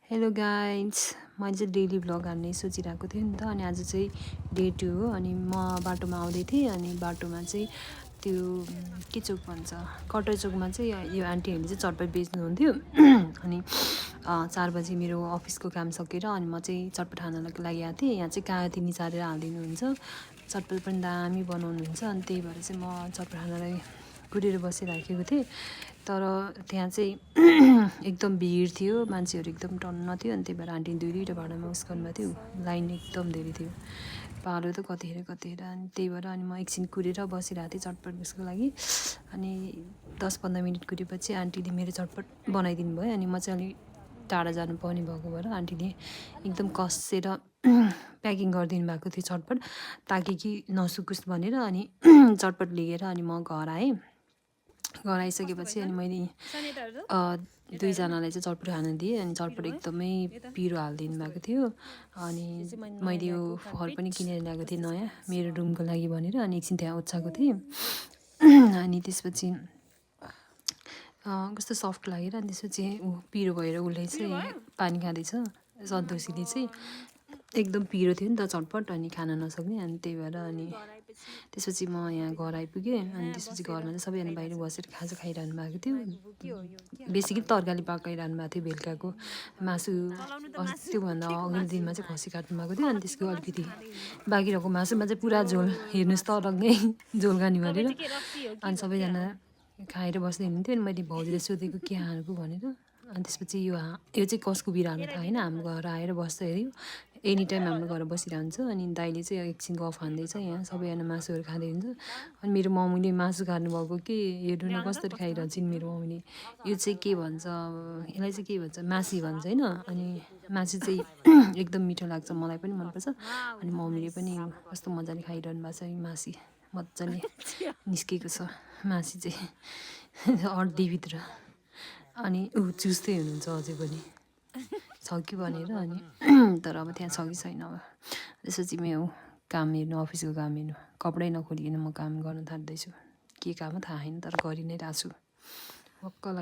Hello guys, मैले चाहिँ daily vlog हान्ने सोचिरहेको थिएँ नि त। अनि आज चाहिँ डे 2 हो। अनि म बाटोमा आउँदै थिएँ। अनि बाटोमा चाहिँ त्यो के चोक भन्छ, कटर चोकमा चाहिँ यो आन्टीहरूले चाहिँ चटपट बेच्नुहुन्थ्यो। अनि 4 बजी मेरो अफिसको काम सकेर अनि म चाहिँ चटपट खानको लागि आएको थिएँ। यहाँ चाहिँ कागती निचारेर हालिदिनुहुन्छ, चटपट पनि दामी बनाउनुहुन्छ। अनि त्यही भएर चाहिँ म चटपट खानलाई कुरेर बसिराखेको थिएँ। तर त्यहाँ चाहिँ एकदम भिड थियो, मान्छेहरू एकदम टन्न थियो। अनि त्यही भएर आन्टी दुईवटा भाडामा उस गर्नुभएको थियो, लाइन एकदम धेरै थियो, पालो त कतिखेर। अनि त्यही भएर अनि म एकछिन कुरेर बसिरहेको थिएँ चटपट उसको लागि। अनि 10-15 मिनट कुरेपछि आन्टीले मेरो चटपट बनाइदिनु भयो। अनि म चाहिँ अलिक टाढा जानुपर्ने भएको भएर आन्टीले एकदम कसेर प्याकिङ गरिदिनु भएको थियो चटपट, ताकि कि नसुकोस् भनेर। अनि चटपट लिएर अनि म घर आएँ। घर आइसकेपछि अनि मैले दुईजनालाई चाहिँ चटपट खान दिएँ। अनि चटपट एकदमै पिरो हालिदिनु भएको थियो। अनि मैले यो फल पनि किनेर ल्याएको थिएँ नयाँ, मेरो रुमको लागि भनेर। अनि एकछिन त्यहाँ ओछ्याएको थिएँ। अनि त्यसपछि कस्तो सफ्ट लागेर अनि त्यसपछि पिरो भएर उसले चाहिँ पानी खाँदैछ, सन्तोषीले चाहिँ। एकदम पिरो थियो नि त चटपट, अनि खान नसक्ने। अनि त्यही भएर अनि त्यसपछि म यहाँ घर आइपुगेँ। अनि त्यसपछि घरमा चाहिँ सबैजना बाहिर बसेर खाजा खाइरहनु भएको थियो। बेसी कि तरकारी पकाइरहनु भएको थियो, बेलुकाको मासु त्योभन्दा अघिल्लो दिनमा चाहिँ खसी काट्नु भएको थियो। अनि त्यसको अलिकति बाँकी रहेको मासुमा चाहिँ पुरा झोल, हेर्नुहोस् त अलग्गै झोल खाने भनेर। अनि सबैजना खाएर बस्दै हुनुहुन्थ्यो। अनि मैले भाउजूले सोधेको के खानुको भनेर। अनि त्यसपछि यो चाहिँ कसको बिरालो थाहा होइन, हाम्रो घर आएर बस्छ हेऱ्यो, एनी टाइम हाम्रो घर बसिरहन्छ। अनि दाइले चाहिँ एकछिन गफ हान्दैछ, यहाँ सबैजना मासुहरू खाँदै हुन्छ। अनि मेरो मम्मीले मासु खानुभएको कि हेर्नु न कसरी खाइरहन्छन् मेरो मम्मीले। यो चाहिँ के भन्छ, यसलाई चाहिँ के भन्छ, मासी भन्छ होइन। अनि मासु चाहिँ एकदम मिठो लाग्छ, मलाई पनि मनपर्छ। अनि मम्मीले पनि कस्तो मजाले खाइरहनु भएको छ। यो मासी मजाले निस्केको छ, मासी चाहिँ हड्डीभित्र। अनि चुस्दै हुनुहुन्छ अझै पनि, छ कि भनेर। अनि तर अब त्यहाँ छ कि छैन। अब त्यसपछि मेरो काम हेर्नु, अफिसको काम हेर्नु, कपडै नखोलिकन म काम गर्न थाल्दैछु। के काम हो थाहा छैन, तर गरि नै रहेको छु। वक्क